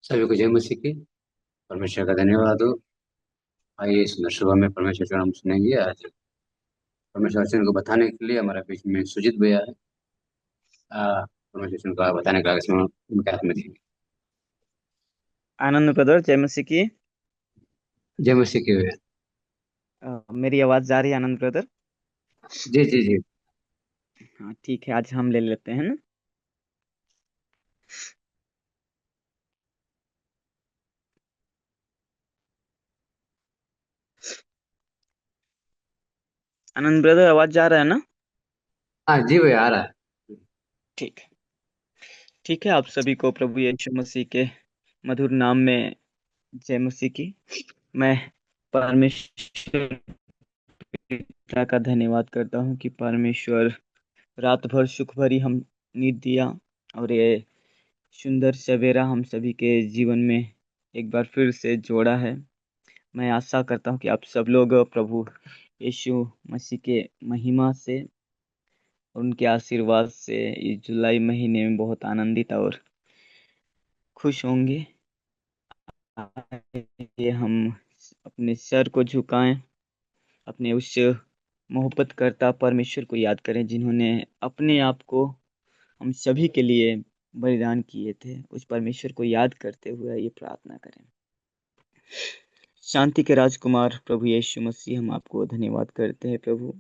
सभी को जय मसीह की। परमेश्वर का धन्यवाद हो। आइए इस सुबह में परमेश्वर का नाम सुनेंगे। आज परमेश्वर वचन को बताने के लिए हमारे बीच में सुजीत भैया है। परमेश्वर वचन को बताने का इसमें उनके हाथ में देंगे। आनंद ब्रदर, जय मसीह की। जय मसीह की भैया। मेरी आवाज जा रही है आनंद ब्रदर? जी जी जी। हाँ, ठीक है, आज हम ले लेते हैं ना। आनंद ब्रदर, आवाज जा रहा है ना? हाँ जी भैया, आ रहा है। ठीक है। ठीक है, आप सभी को प्रभु यीशु मसीह के मधुर नाम में जय मसीह की। मैं परमेश्वर पिता का धन्यवाद करता हूँ कि परमेश्वर रात भर सुख भरी हम नींद दिया, और ये सुंदर सवेरा हम सभी के जीवन में एक बार फिर से जोड़ा है। मैं आशा करता हूँ कि आप सब लोग प्रभु यीशु मसीह के महिमा से और उनके आशीर्वाद से इस जुलाई महीने में बहुत आनंदित और खुश होंगे। आइए हम अपने सर को झुकाएं, अपने उस मोहब्बत करता परमेश्वर को याद करें जिन्होंने अपने आप को हम सभी के लिए बलिदान किए थे। उस परमेश्वर को याद करते हुए ये प्रार्थना करें। शांति के राजकुमार प्रभु यीशु मसीह, हम आपको धन्यवाद करते हैं प्रभु।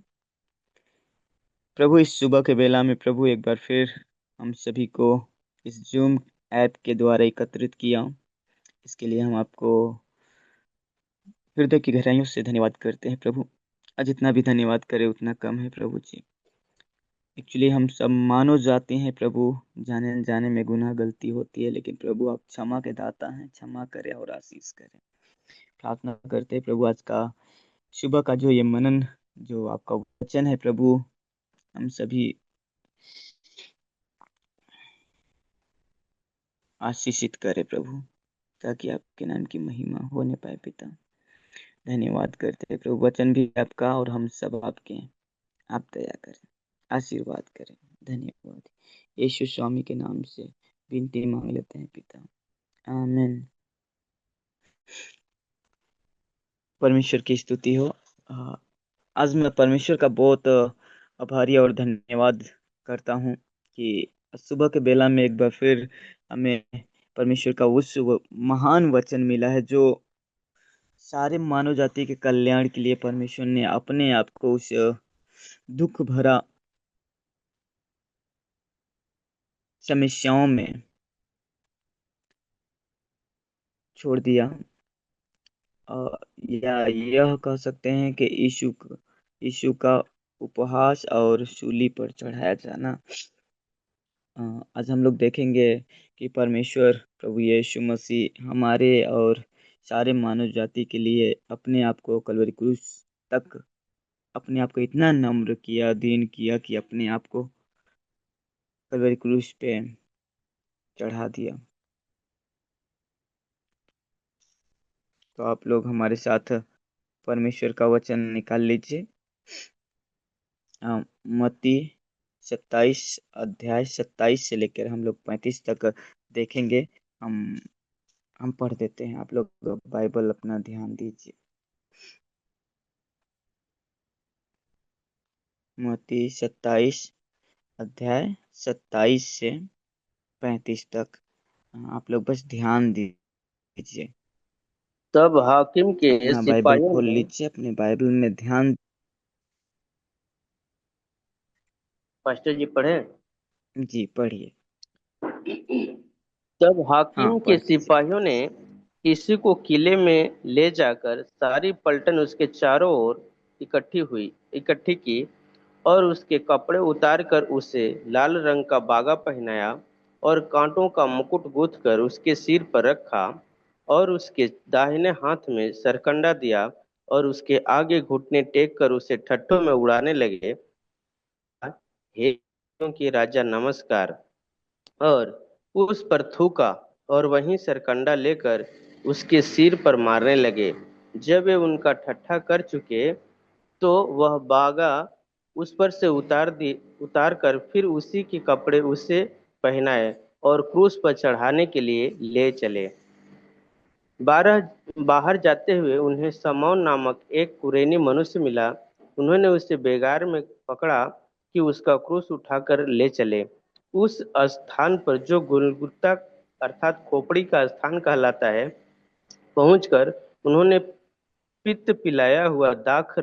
प्रभु, इस सुबह के बेला में प्रभु एक बार फिर हम सभी को इस जूम ऐप के द्वारा एकत्रित किया। इसके लिए हम आपको हृदय की गहराइयों से धन्यवाद करते हैं प्रभु। आज जितना भी धन्यवाद करें उतना कम है प्रभु जी। एक्चुअली हम सब मानव जाते हैं प्रभु, जाने अनजाने में गुनाह गलती होती है, लेकिन प्रभु आप क्षमा के दाता हैं, क्षमा करें और आशीष करें। प्रार्थना करते हैं प्रभु, आज का सुबह का जो ये मनन, जो आपका वचन है प्रभु, हम सभी आशीषित करें प्रभु, ताकि आपके नाम की महिमा होने पाए पिता। धन्यवाद करते हैं प्रभु, वचन भी आपका और हम सब आपके हैं। आप दया करें, आशीर्वाद करें। धन्यवाद, यीशु स्वामी के नाम से विनती मांग लेते हैं पिता, आमीन। परमेश्वर की स्तुति हो। आ, आज मैं परमेश्वर का बहुत आभारी और धन्यवाद करता हूँ कि सुबह के बेला में एक बार फिर हमें परमेश्वर का उस महान वचन मिला है जो सारे मानव जाति के कल्याण के लिए परमेश्वर ने अपने आप को उस दुख भरा समस्याओं में छोड़ दिया। या यह कह सकते हैं कि यीशु का उपहास और सूली पर चढ़ाया जाना। आज हम लोग देखेंगे कि परमेश्वर प्रभु यीशु मसीह हमारे और सारे मानव जाति के लिए अपने आप को कलवरी क्रूस तक, अपने आप को इतना नम्र किया, दीन किया कि अपने आप को कलवरी क्रूस पे चढ़ा दिया। तो आप लोग हमारे साथ परमेश्वर का वचन निकाल लीजिए। मत्ती 27 अध्याय 27 से लेकर हम लोग 35 तक देखेंगे। हम हम पढ़ देते हैं, आप लोग बाइबल अपना ध्यान दीजिए। मत्ती 27 अध्याय 27 से 35 तक। आप लोग बस ध्यान दीजिए। तब हाकिम के अपना बाइबल सिपाहियों खोल ने लीजिए, अपने बाइबल में ध्यान। पास्टर जी पढ़े। जी पढ़िए। तब हाँ, हाकिम के पढ़ दीजिए। सिपाहियों ने किसी को किले में ले जाकर सारी पलटन उसके चारों ओर इकट्ठी की और उसके कपड़े उतार कर उसे लाल रंग का बागा पहनाया और कांटों का मुकुट गूंथ कर उसके सिर पर रखा और उसके दाहिने हाथ में सरकंडा दिया और उसके आगे घुटने टेक कर उसे ठट्ठों में उड़ाने लगे। हे के राजा नमस्कार, और उस पर थूका और वहीं सरकंडा लेकर उसके सिर पर मारने लगे। जब वे उनका ठट्ठा कर चुके तो वह बागा उस पर से उतार कर फिर उसी के कपड़े उसे पहनाए और क्रूस पर चढ़ाने के लिए ले चले। बारह बाहर जाते हुए उन्हें समौन नामक एक कुरेनी मनुष्य मिला। उन्होंने उसे बेगार में पकड़ा कि उसका क्रूस उठाकर ले चले। उस स्थान पर जो गुलगुता अर्थात खोपड़ी का स्थान कहलाता है, पहुंचकर उन्होंने पित्त मिलाया हुआ दाख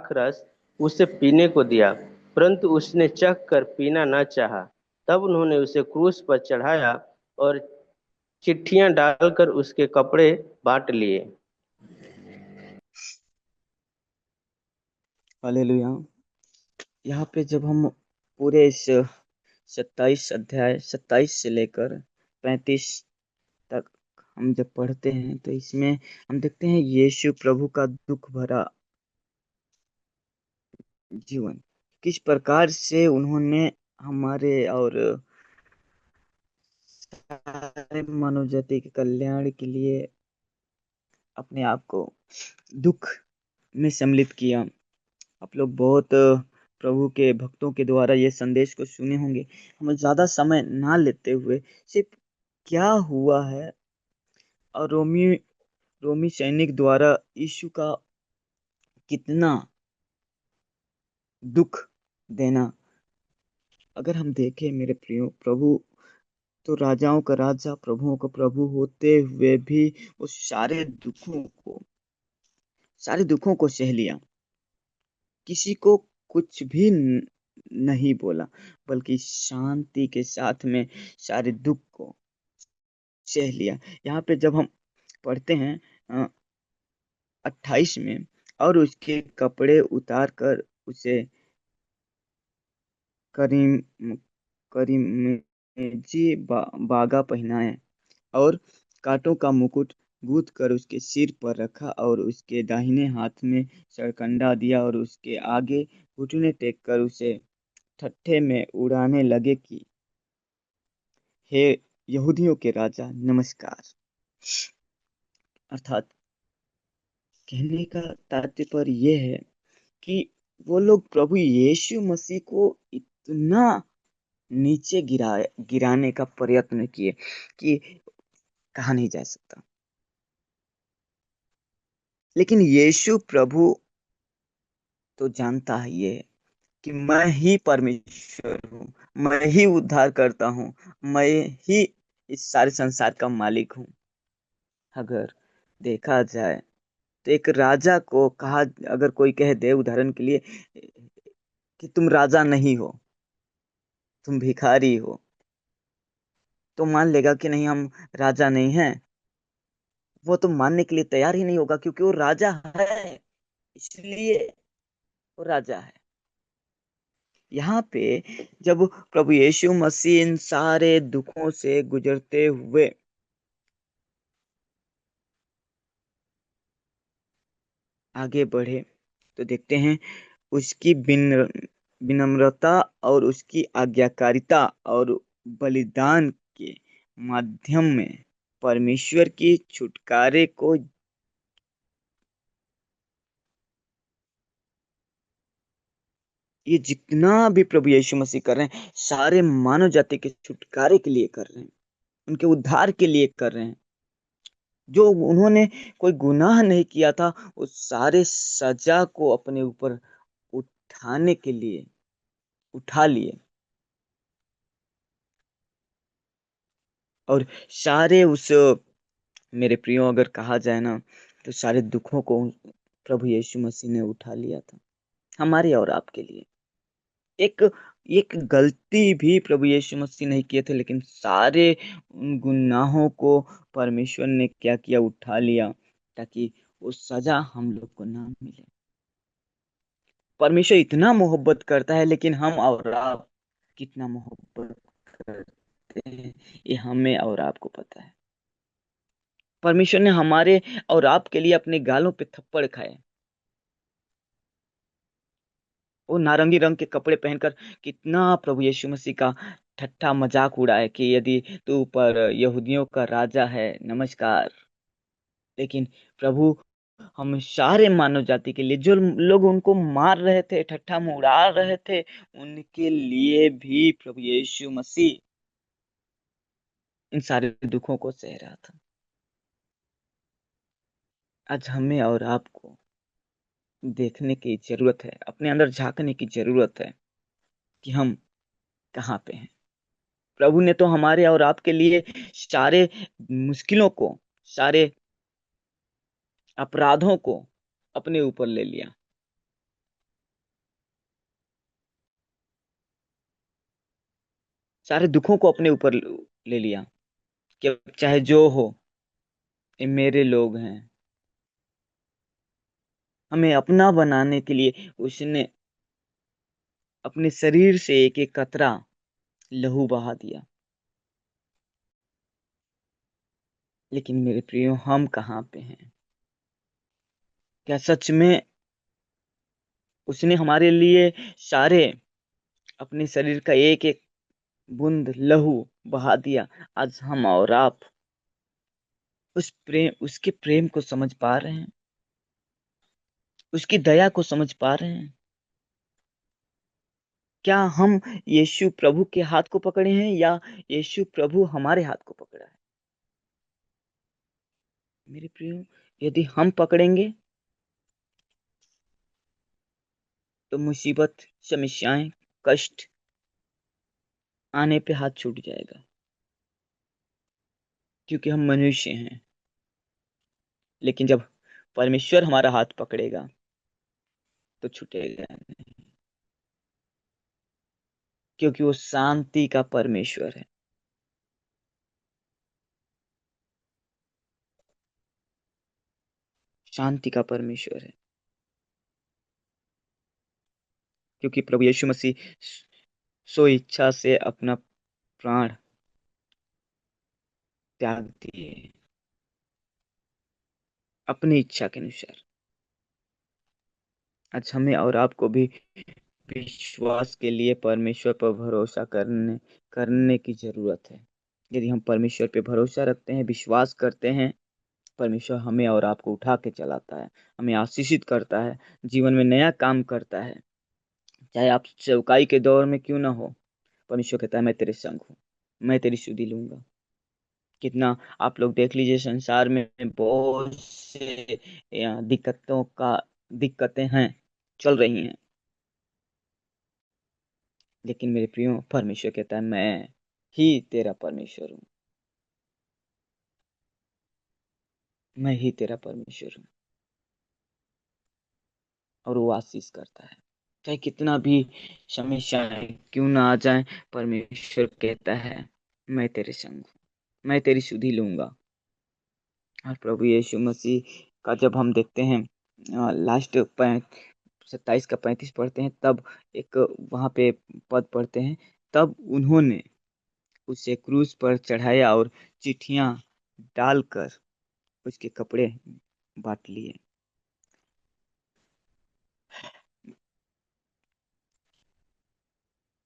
रस उसे पीने को दिया, परंतु उसने चख कर पीना न चाहा। तब उन्होंने उसे क्रूस पर चढ़ाया और चिट्ठियां डालकर उसके कपड़े बांट लिए। हालेलुया। यहाँ पे जब हम पूरे इस 27 से लेकर 35 तक हम जब पढ़ते हैं तो इसमें हम देखते हैं यीशु प्रभु का दुख भरा जीवन, किस प्रकार से उन्होंने हमारे और सारे मानव जाति के कल्याण के लिए अपने आप को दुख में सम्मिलित किया। आप लोग बहुत प्रभु के भक्तों के द्वारा ये संदेश को सुने होंगे। हम ज्यादा समय ना लेते हुए सिर्फ क्या हुआ है और रोमी सैनिक द्वारा यीशु का कितना दुख देना, अगर हम देखें मेरे प्रियो, प्रभु तो राजाओं का राजा प्रभुओं का प्रभु होते हुए भी उस सारे दुखों को सह लिया। किसी को कुछ भी नहीं बोला, बल्कि शांति के साथ में सारे दुख को सह लिया। यहाँ पे जब हम पढ़ते हैं 28 में, और उसके कपड़े उतार कर उसे करीम करीमजी बागा पहनाए और कांटों का मुकुट गूंथ कर उसके सिर पर रखा और उसके दाहिने हाथ में सरकंडा दिया और उसके आगे घुटने टेक कर उसे ठट्ठे में उड़ाने लगे कि हे यहूदियों के राजा नमस्कार। अर्थात कहने का तात्पर्य यह है कि वो लोग प्रभु यीशु मसीह को इतना नीचे गिराने का प्रयत्न किए कि कहा नहीं जा सकता। लेकिन यीशु प्रभु तो जानता है ये कि मैं ही परमेश्वर हूँ, मैं ही उद्धार करता हूँ, मैं ही इस सारे संसार का मालिक हूँ। अगर देखा जाए तो एक राजा को कहा, अगर कोई कह दे उदाहरण के लिए कि तुम राजा नहीं हो, तुम भिखारी हो, तो मान लेगा कि नहीं, हम राजा नहीं हैं। वो तो मानने के लिए तैयार ही नहीं होगा, क्योंकि वो राजा है, इसलिए वो राजा है। यहाँ पे जब प्रभु यीशु मसीह इन सारे दुखों से गुजरते हुए आगे बढ़े तो देखते हैं उसकी विनम्रता और उसकी आज्ञाकारिता और बलिदान के माध्यम में परमेश्वर की छुटकारे को, ये जितना भी प्रभु यीशु मसीह कर रहे हैं सारे मानव जाति के छुटकारे के लिए कर रहे हैं, उनके उद्धार के लिए कर रहे हैं। जो उन्होंने कोई गुनाह नहीं किया था उस सारे सजा को अपने ऊपर उठाने के लिए उठा लिए और सारे उस, मेरे प्रियो अगर कहा जाए ना, तो सारे दुखों को प्रभु यीशु मसीह ने उठा लिया था हमारे और आपके लिए। एक एक गलती भी प्रभु यीशु मसीह नहीं किए थे, लेकिन सारे उन गुनाहों को परमेश्वर ने क्या किया, उठा लिया, ताकि वो सजा हम लोग को ना मिले। परमेश्वर इतना मोहब्बत करता है, लेकिन हम और आप कितना मोहब्बत करते हैं ये हमें और आपको पता है। परमेश्वर ने हमारे और आपके लिए अपने गालों पे थप्पड़ खाए, वो नारंगी रंग के कपड़े पहनकर कितना प्रभु यीशु मसीह का ठट्ठा मजाक उड़ाए कि यदि तू पर यहूदियों का राजा है नमस्कार। लेकिन प्रभु हम सारे मानव जाति के लिए, जो लोग उनको मार रहे थे, ठट्ठा में उड़ा रहे थे, उनके लिए भी प्रभु यीशु मसीह इन सारे दुखों को सह रहा था। आज हमें और आपको देखने की जरूरत है, अपने अंदर झांकने की जरूरत है कि हम कहाँ पे हैं। प्रभु ने तो हमारे और आपके लिए सारे मुश्किलों को, सारे अपराधों को अपने ऊपर ले लिया। सारे दुखों को अपने ऊपर ले लिया कि अब चाहे जो हो, ये मेरे लोग हैं। हमें अपना बनाने के लिए उसने अपने शरीर से एक एक कतरा लहू बहा दिया। लेकिन मेरे प्रियो, हम कहाँ पे हैं? क्या सच में उसने हमारे लिए सारे अपने शरीर का एक एक बूंद लहू बहा दिया? आज हम और आप उस प्रेम, उसके प्रेम को समझ पा रहे हैं? उसकी दया को समझ पा रहे हैं? क्या हम यीशु प्रभु के हाथ को पकड़े हैं या यीशु प्रभु हमारे हाथ को पकड़ा है? मेरे प्रियो, यदि हम पकड़ेंगे तो मुसीबत, समस्याएं, कष्ट आने पे हाथ छूट जाएगा, क्योंकि हम मनुष्य हैं। लेकिन जब परमेश्वर हमारा हाथ पकड़ेगा तो छूटेगा नहीं, क्योंकि वो शांति का परमेश्वर है। शांति का परमेश्वर है, क्योंकि प्रभु यीशु मसीह सो इच्छा से अपना प्राण त्याग दिए, अपनी इच्छा के अनुसार। आज हमें और आपको भी विश्वास के लिए परमेश्वर पर भरोसा करने करने की जरूरत है। यदि हम परमेश्वर पे भरोसा रखते हैं, विश्वास करते हैं, परमेश्वर हमें और आपको उठा के चलाता है, हमें आशीषित करता है, जीवन में नया काम करता है। चाहे आप सेवकाई के दौर में क्यों ना हो, परमेश्वर कहता है मैं तेरे संग हूँ, मैं तेरी सुधि लूंगा। कितना आप लोग देख लीजिए, संसार में बहुत से दिक्कतें हैं, चल रही हैं। लेकिन मेरे प्रियो, परमेश्वर कहता है मैं ही तेरा परमेश्वर हूँ, मैं ही तेरा परमेश्वर हूँ। और वो आशीष करता है, चाहे कितना भी समस्याएं क्यों ना आ जाए, परमेश्वर कहता है मैं तेरे संग हूँ, मैं तेरी सुधि लूंगा। और प्रभु यीशु मसीह का जब हम देखते हैं, लास्ट 27 का 35 पढ़ते हैं, तब एक वहां पे पद पढ़ते हैं, तब उन्होंने उसे क्रूस पर चढ़ाया और चिट्ठियां डालकर उसके कपड़े बांट लिए।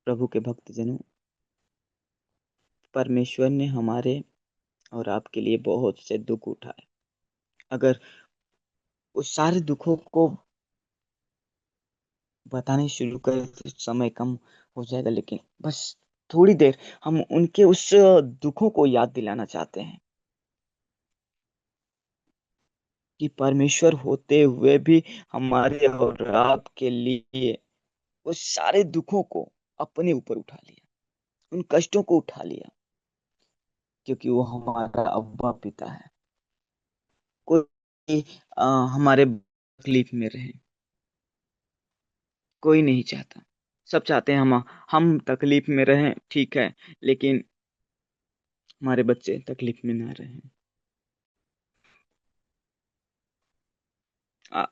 प्रभु के भक्तजनों, परमेश्वर ने हमारे और आपके लिए बहुत से दुख उठाए। अगर उस सारे दुखों को बताने शुरू करें तो समय कम हो जाएगा, लेकिन बस थोड़ी देर हम उनके उस दुखों को याद दिलाना चाहते हैं कि परमेश्वर होते हुए भी हमारे और आपके लिए उस सारे दुखों को अपने ऊपर उठा लिया, उन कष्टों को उठा लिया, क्योंकि वो हमारा अब्बा पिता है। कोई हमारे तकलीफ में रहे, कोई नहीं चाहता। सब चाहते हैं हम तकलीफ में रहें, ठीक है, लेकिन हमारे बच्चे तकलीफ में ना रहें। आ,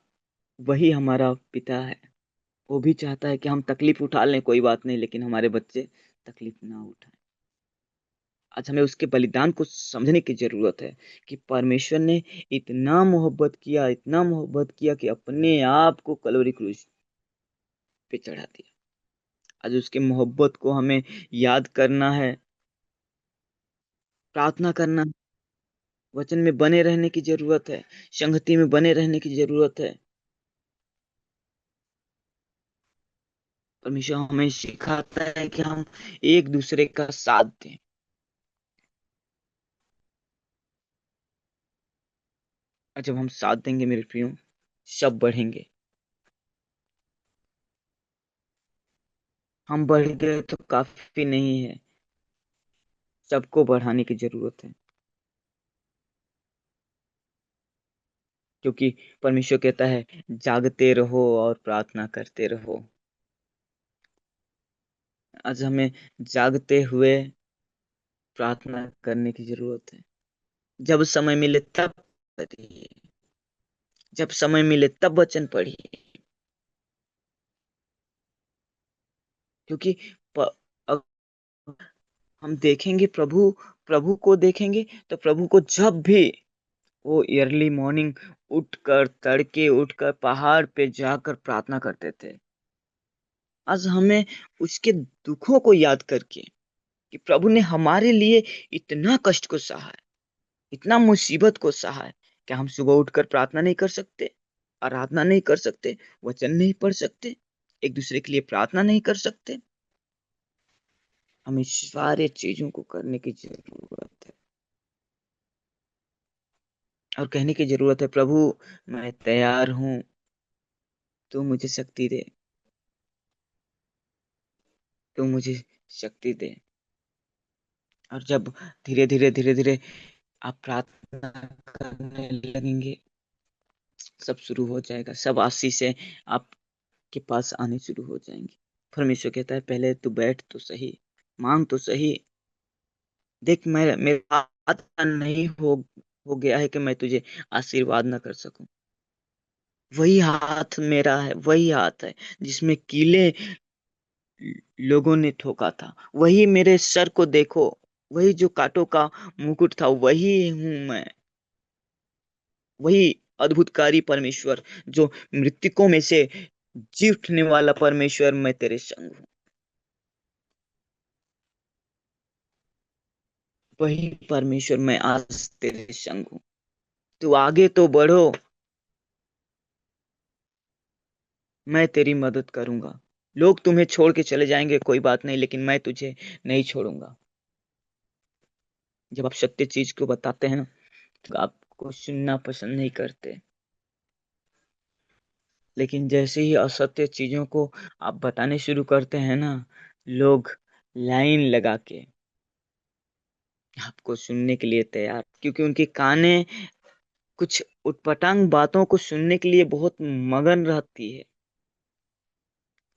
वही हमारा पिता है, वो भी चाहता है कि हम तकलीफ उठा लें, कोई बात नहीं, लेकिन हमारे बच्चे तकलीफ ना उठाएं। आज हमें उसके बलिदान को समझने की जरूरत है कि परमेश्वर ने इतना मोहब्बत किया, इतना मोहब्बत किया कि अपने आप को कलोरी क्रूस पे चढ़ा दिया। आज उसके मोहब्बत को हमें याद करना है, प्रार्थना करना, वचन में बने रहने की जरूरत है, संगति में बने रहने की जरूरत है। परमेश्वर हमें सिखाता है कि हम एक दूसरे का साथ दें। और जब हम साथ देंगे मेरे प्रियो, सब बढ़ेंगे। हम बढ़ गए तो काफी नहीं है, सबको बढ़ाने की जरूरत है। क्योंकि परमेश्वर कहता है जागते रहो और प्रार्थना करते रहो। आज हमें जागते हुए प्रार्थना करने की जरूरत है। जब समय मिले तब करिए, जब समय मिले तब वचन पढ़िए। क्योंकि प, अ- हम देखेंगे प्रभु, प्रभु को देखेंगे तो प्रभु को जब भी वो अर्ली मॉर्निंग उठकर, तड़के उठकर पहाड़ पे जाकर प्रार्थना करते थे। आज हमें उसके दुखों को याद करके कि प्रभु ने हमारे लिए इतना कष्ट को सहा है, इतना मुसीबत को सहा है, क्या हम सुबह उठकर प्रार्थना नहीं कर सकते, आराधना नहीं कर सकते, वचन नहीं पढ़ सकते, एक दूसरे के लिए प्रार्थना नहीं कर सकते? हमें सारे चीजों को करने की जरूरत है और कहने की जरूरत है, प्रभु मैं तैयार हूं, तू मुझे शक्ति दे, तू मुझे शक्ति दे। और जब धीरे धीरे धीरे धीरे आप प्रार्थना करने लगेंगे, सब शुरू हो जाएगा, सब आशीष आपके पास आने शुरू हो जाएंगे। परमेश्वर कहता है पहले तू बैठ तो सही, मांग तो सही। देख मैं मेरा हाथ नहीं हो गया है कि मैं तुझे आशीर्वाद न कर सकूं। वही हाथ मेरा है, वही हाथ है जिसमें कीले लोगों ने ठोका था। वही मेरे सर को देखो, वही जो कांटों का मुकुट था, वही हूं मैं। वही अद्भुतकारी परमेश्वर जो मृतकों में से जी उठने वाला परमेश्वर, मैं तेरे संग हूँ। वही परमेश्वर मैं आज तेरे संग हूँ। तू आगे तो बढ़ो, मैं तेरी मदद करूंगा। लोग तुम्हें छोड़ के चले जाएंगे, कोई बात नहीं, लेकिन मैं तुझे नहीं छोड़ूंगा। जब आप सत्य चीज को बताते हैं ना, तो आपको सुनना पसंद नहीं करते, लेकिन जैसे ही असत्य चीजों को आप बताने शुरू करते हैं ना, लोग लाइन लगा के आपको सुनने के लिए तैयार, क्योंकि उनके काने कुछ उटपटांग बातों को सुनने के लिए बहुत मगन रहती है।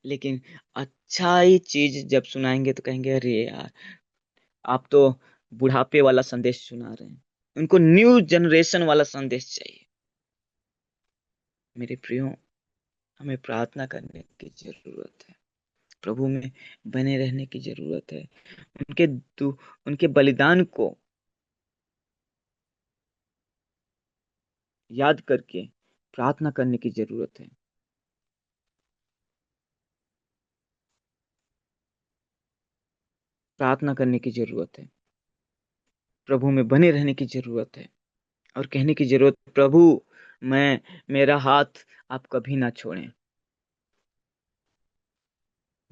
लेकिन अच्छा ही चीज जब सुनाएंगे तो कहेंगे अरे यार, आप तो बुढ़ापे वाला संदेश सुना रहे हैं। उनको न्यू जनरेशन वाला संदेश चाहिए। मेरे प्रियो, हमें प्रार्थना करने की जरूरत है, प्रभु में बने रहने की जरूरत है, उनके उनके बलिदान को याद करके प्रार्थना करने की जरूरत है। प्रार्थना करने की जरूरत है, प्रभु में बने रहने की जरूरत है और कहने की जरूरत, प्रभु मैं, मेरा हाथ आप कभी ना छोड़ें,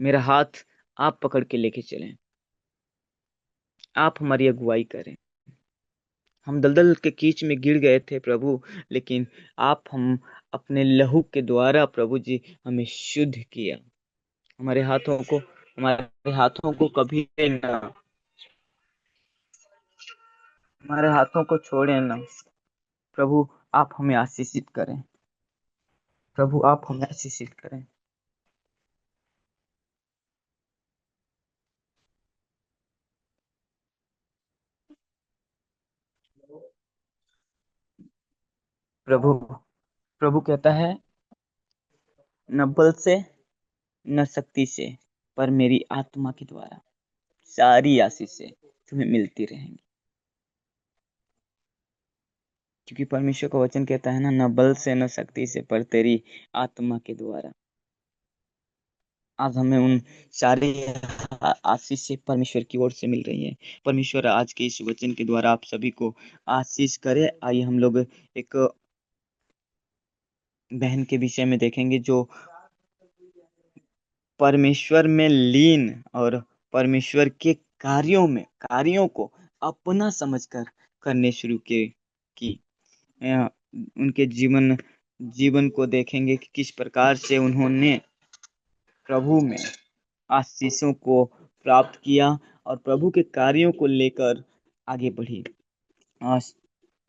मेरा हाथ आप पकड़ के लेके चलें, आप हमारी अगुवाई करें। हम दलदल के कीच में गिर गए थे प्रभु, लेकिन आप हम अपने लहू के द्वारा प्रभु जी हमें शुद्ध किया। हमारे हाथों को कभी ना, हमारे हाथों को छोड़े ना। प्रभु आप हमें आशीषित करें, प्रभु आप हमें आशीषित करें। प्रभु प्रभु कहता है न बल से न शक्ति से, पर मेरी आत्मा के द्वारा सारी आशीष तुम्हें मिलती रहेंगी। क्योंकि परमेश्वर का वचन कहता है ना, न बल से न शक्ति से, पर तेरी आत्मा के द्वारा। आज हमें उन सारे आशीष से परमेश्वर की ओर से मिल रही है। परमेश्वर आज के इस वचन के द्वारा आप सभी को आशीष करे। आइए हम लोग एक बहन के विषय में देखेंगे जो परमेश्वर में लीन और परमेश्वर के कार्यों को अपना समझकर करने शुरू के की। उनके जीवन को देखेंगे कि किस प्रकार से उन्होंने प्रभु में आशीषों को प्राप्त किया और प्रभु के कार्यों को लेकर आगे बढ़ी।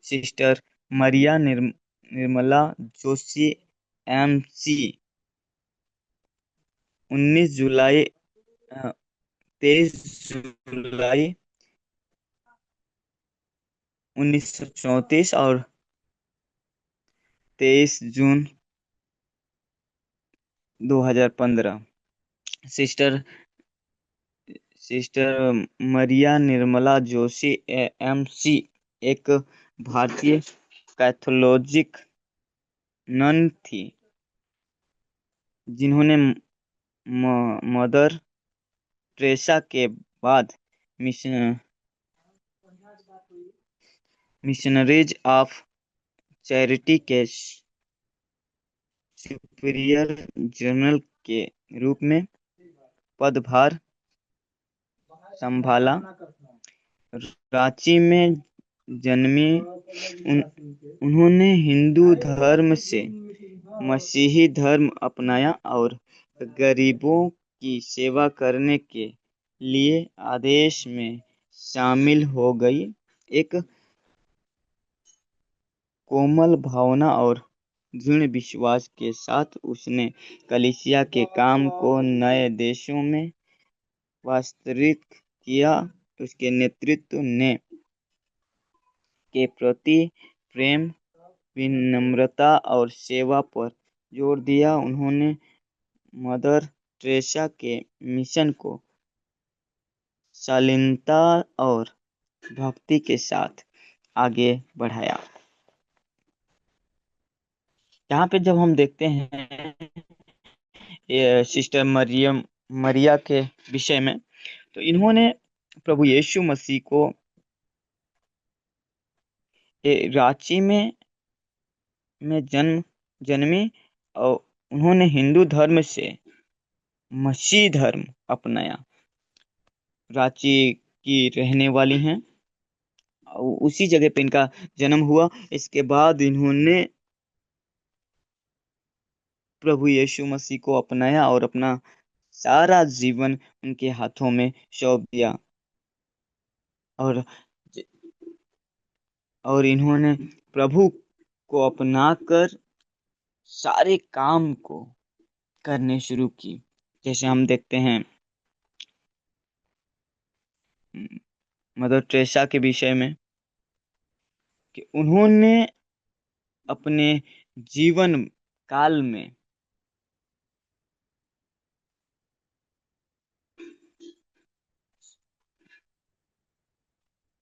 सिस्टर मरिया निर्मला जोशी एमसी 19 जुलाई 23 जुलाई 1934 और 23 जून 2015। सिस्टर सिस्टर मरिया निर्मला जोशी एमसी एक भारतीय कैथोलिक नन थी जिन्होंने मदर टेरेसा के बाद मिशनरीज ऑफ चैरिटी के सुपीरियर जनरल के रूप में पदभार संभाला। रांची में जन्मी उन्होंने हिंदू धर्म से मसीही धर्म अपनाया और गरीबों की सेवा करने के लिए आदेश में शामिल हो गई। एक कोमल भावना और दृढ़ विश्वास के साथ उसने कलीसिया के काम को नए देशों में विस्तारित किया। उसके नेतृत्व ने के प्रति प्रेम, विनम्रता और सेवा पर जोर दिया। उन्होंने मदर टेरेसा के मिशन को शालीनता और भक्ति के साथ आगे बढ़ाया। यहाँ पे जब हम देखते हैं ये सिस्टर मरिया के विषय में, तो इन्होंने प्रभु यीशु मसीह को रांची में जन्मी और उन्होंने हिंदू धर्म से मसीह धर्म अपनाया। रांची की रहने वाली हैं, उसी जगह पे इनका जन्म हुआ। इसके बाद इन्होंने प्रभु यीशु मसीह को अपनाया और अपना सारा जीवन उनके हाथों में सौंप दिया और इन्होंने प्रभु को अपनाकर सारे काम को करने शुरू की। जैसे हम देखते हैं मदर टेरेसा के विषय में कि उन्होंने अपने जीवन काल में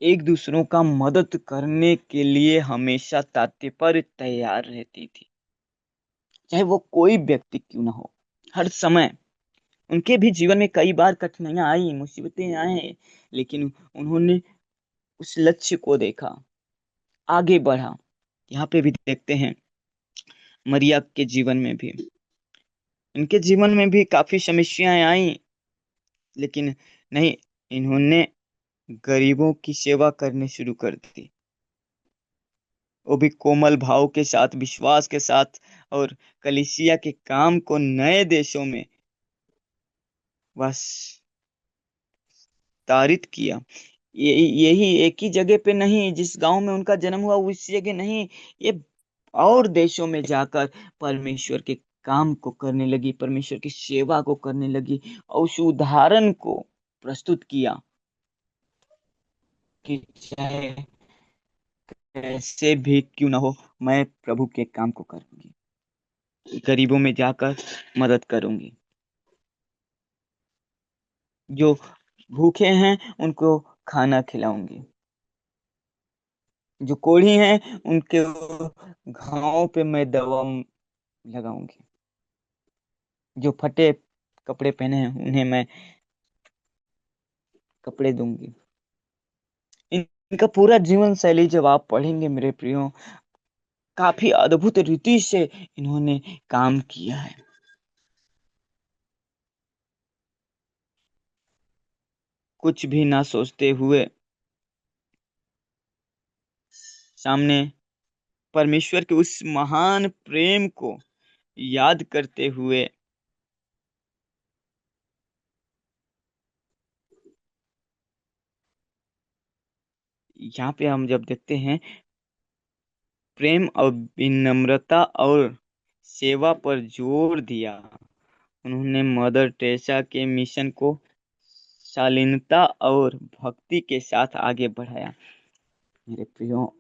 एक दूसरों का मदद करने के लिए हमेशा तत्पर तैयार रहती थी, चाहे वो कोई व्यक्ति क्यों ना हो। हर समय उनके भी जीवन में कई बार कठिनाइयां आई, मुसीबतें आए, लेकिन उन्होंने उस लक्ष्य को देखा, आगे बढ़ा। यहाँ पे भी देखते हैं मरिया के जीवन में भी, इनके जीवन में भी काफी समस्याएं आई, लेकिन नहीं, इन्होंने गरीबों की सेवा करने शुरू कर दी, वो भी कोमल भाव के साथ, विश्वास के साथ, और कलीसिया के काम को नए देशों में विस्तारित किया। यही एक ही जगह पे नहीं, जिस गांव में उनका जन्म हुआ उसी जगह नहीं, ये और देशों में जाकर परमेश्वर के काम को करने लगी, परमेश्वर की सेवा को करने लगी और उस उदाहरण को प्रस्तुत किया कि चाहे कैसे भी क्यों ना हो, मैं प्रभु के काम को करूंगी, गरीबों में जाकर मदद करूंगी, जो भूखे हैं उनको खाना खिलाऊंगी, जो कोढ़ी हैं उनके घावों पे मैं दवा लगाऊंगी, जो फटे कपड़े पहने हैं उन्हें मैं कपड़े दूंगी। इनका पूरा जीवन शैली जब आप पढ़ेंगे मेरे प्रियो, काफी अद्भुत रीति से इन्होंने काम किया है। कुछ भी ना सोचते हुए सामने परमेश्वर के उस महान प्रेम को याद करते हुए यहाँ पे हम जब देखते हैं प्रेम और विनम्रता और सेवा पर जोर दिया, उन्होंने मदर टेरेसा के मिशन को शालीनता और भक्ति के साथ आगे बढ़ाया। मेरे प्रियो,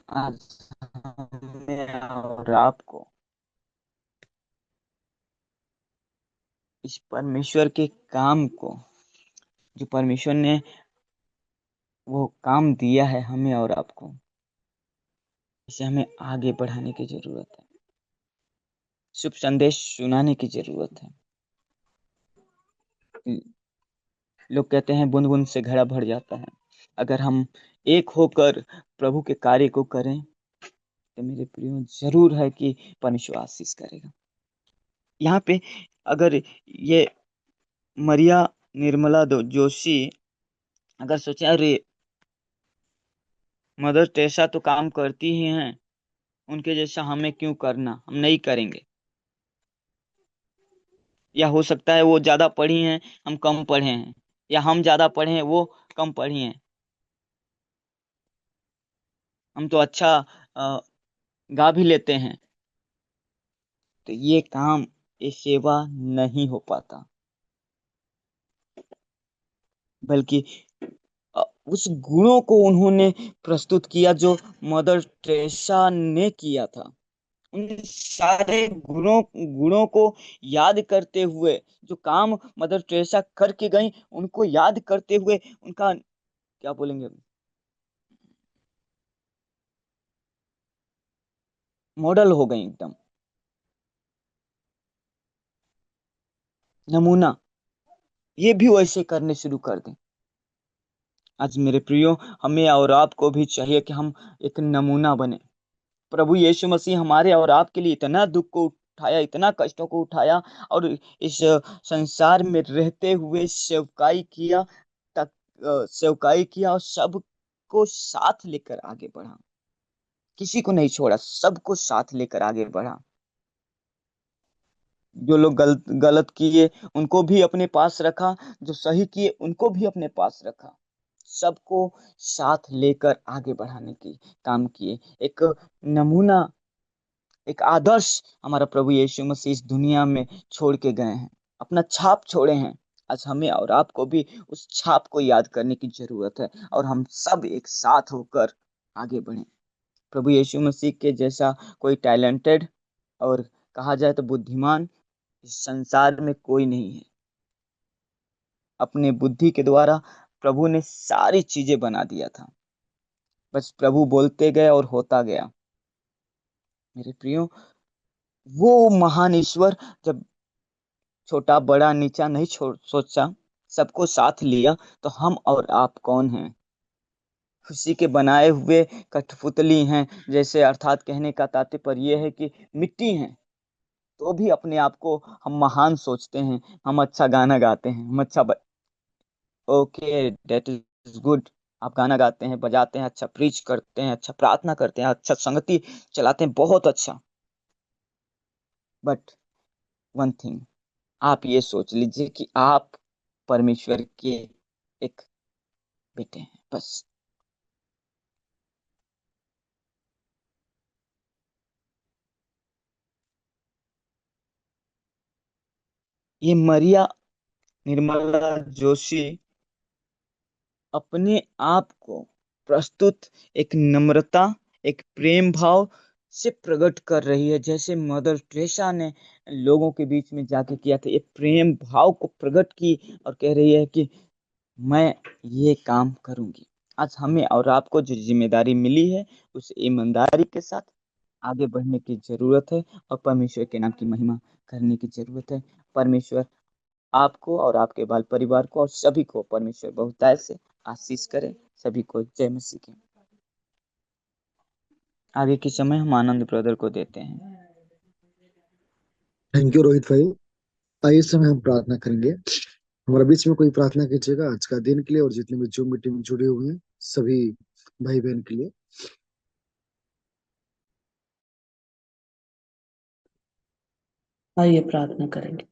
आज हमें और आपको इस परमेश्वर के काम को, जो परमेश्वर ने वो काम दिया है हमें और आपको, इसे हमें आगे बढ़ाने की जरूरत है। शुभ संदेश सुनाने की जरूरत है। लोग कहते हैं बूंद बूंद से घड़ा भर जाता है। अगर हम एक होकर प्रभु के कार्य को करें तो मेरे प्रियो जरूर है कि परमेश्वर आशीष करेगा। यहाँ पे अगर ये मरिया निर्मला जोशी अगर सोचे अरे मदर टेरेसा तो काम करती ही हैं, उनके जैसा हमें क्यों करना, हम नहीं करेंगे। या हो सकता है वो ज्यादा पढ़ी हैं, हम कम पढ़े हैं, या हम ज्यादा पढ़े हैं, वो कम पढ़ी हैं, हम तो अच्छा गा भी लेते हैं, तो ये काम, ये सेवा नहीं हो पाता। बल्कि उस गुणों को उन्होंने प्रस्तुत किया जो मदर टेरेसा ने किया था। उन सारे गुणों को याद करते हुए, जो काम मदर टेरेसा करके गई उनको याद करते हुए, उनका क्या बोलेंगे, मॉडल हो गई एकदम, नमूना। ये भी वैसे करने शुरू कर दें। आज मेरे प्रियो, हमें और आपको भी चाहिए कि हम एक नमूना बने। प्रभु यीशु मसीह हमारे और आपके लिए इतना दुख को उठाया, इतना कष्टों को उठाया, और इस संसार में रहते हुए सेवकाई किया, तक सेवकाई किया, और सबको साथ लेकर आगे बढ़ा। किसी को नहीं छोड़ा, सबको साथ लेकर आगे बढ़ा। जो लोग गलत गलत किए उनको भी अपने पास रखा, जो सही किए उनको भी अपने पास रखा। सबको साथ लेकर आगे बढ़ाने की काम किए। एक नमूना, एक आदर्श हमारा प्रभु यीशु मसीह इस दुनिया में छोड़ के गए हैं, अपना छाप छोड़े हैं। आज हमें और आपको भी उस छाप को याद करने की जरूरत है, और हम सब एक साथ होकर आगे बढ़ें। प्रभु यीशु मसीह के जैसा कोई टैलेंटेड और कहा जाए तो बुद्धिमान इस संसार में कोई नहीं है। अपने बुद्धि के द्वारा प्रभु ने सारी चीजें बना दिया था, बस प्रभु बोलते गए और होता गया। मेरे प्रियो, वो महान ईश्वर जब छोटा बड़ा नीचा नहीं छोड़ सोचा, सबको साथ लिया, तो हम और आप कौन हैं? उसी के बनाए हुए कठपुतली हैं जैसे, अर्थात कहने का तात्पर्य यह है कि मिट्टी हैं, तो भी अपने आप को हम महान सोचते हैं, हम अच्छा गाना गाते हैं, हम अच्छा ओके, दैट इज गुड। आप गाना गाते हैं, बजाते हैं, अच्छा प्रीच करते हैं, अच्छा प्रार्थना करते हैं, अच्छा संगति चलाते हैं, बहुत अच्छा। बट वन थिंग, आप ये सोच लीजिए कि आप परमेश्वर के एक बेटे हैं, बस। ये मरिया निर्मला जोशी अपने आप को प्रस्तुत एक नम्रता, एक प्रेम भाव से प्रकट कर रही है, जैसे मदर टेरेसा ने लोगों के बीच में जाके किया था। ये प्रेम भाव को प्रकट की और कह रही है कि मैं ये काम करूंगी। आज हमें और आपको जो जिम्मेदारी मिली है, उस ईमानदारी के साथ आगे बढ़ने की जरूरत है, और परमेश्वर के नाम की महिमा करने की जरूरत है। परमेश्वर आपको और आपके बाल परिवार को और सभी को परमेश्वर बहुतायत से आशीष करे। सभी को जय मसीह की। आगे के समय हम आनंद ब्रदर को देते हैं। थैंक यू रोहित भाई। आइए इस समय हम प्रार्थना करेंगे। हमारे बीच में कोई प्रार्थना कीजिएगा आज का दिन के लिए, और जितने भी जूम मीटिंग में जुड़े हुए हैं सभी भाई बहन के लिए। आइए प्रार्थना करेंगे।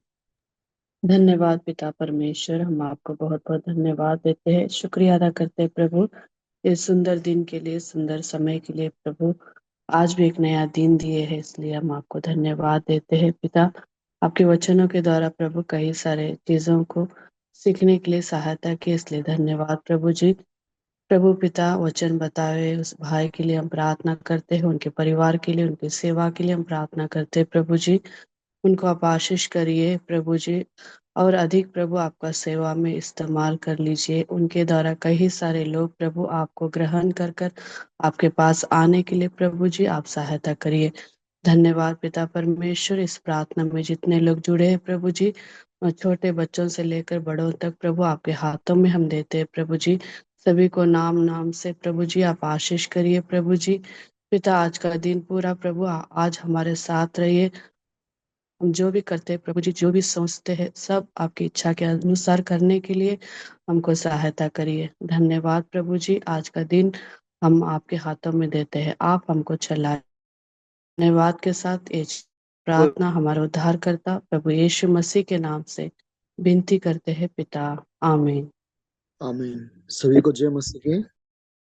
धन्यवाद पिता परमेश्वर, हम आपको बहुत बहुत धन्यवाद देते हैं, शुक्रिया अदा करते हैं प्रभु इस सुंदर दिन के लिए, सुंदर समय के लिए। प्रभु आज भी एक नया दिन दिए है, इसलिए हम आपको धन्यवाद देते हैं पिता। आपके वचनों के द्वारा प्रभु कई सारे चीजों को सीखने के लिए सहायता की, इसलिए धन्यवाद प्रभु जी। प्रभु पिता वचन बताए उस भाई के लिए हम प्रार्थना करते हैं, उनके परिवार के लिए, उनकी सेवा के लिए हम प्रार्थना करते हैं प्रभु जी। उनको आप आशीष करिए प्रभु जी, और अधिक प्रभु आपका सेवा में इस्तेमाल कर लीजिए। उनके द्वारा कई सारे लोग प्रभु आपको ग्रहण कर कर आपके पास आने के लिए प्रभु जी आप सहायता करिए। धन्यवाद पिता परमेश्वर, इस प्रार्थना में जितने लोग जुड़े हैं प्रभु जी, और छोटे बच्चों से लेकर बड़ों तक प्रभु आपके हाथों में हम देते हैं प्रभु जी। सभी को नाम नाम से प्रभु जी आप आशीष करिए प्रभु जी। पिता आज का दिन पूरा प्रभु आज हमारे साथ रहिए। हम जो भी करते हैं प्रभु जी, जो भी सोचते हैं सब आपकी इच्छा के अनुसार करने के लिए हमको सहायता करिए। धन्यवाद प्रभु जी, आज का दिन हम आपके हाथों में देते हैं, आप हमको चलाए। धन्यवाद के साथ ये प्रार्थना हमारा उद्धारकर्ता प्रभु यीशु मसीह के नाम से विनती करते हैं पिता, आमीन। आमीन। सभी को जय मसीह की।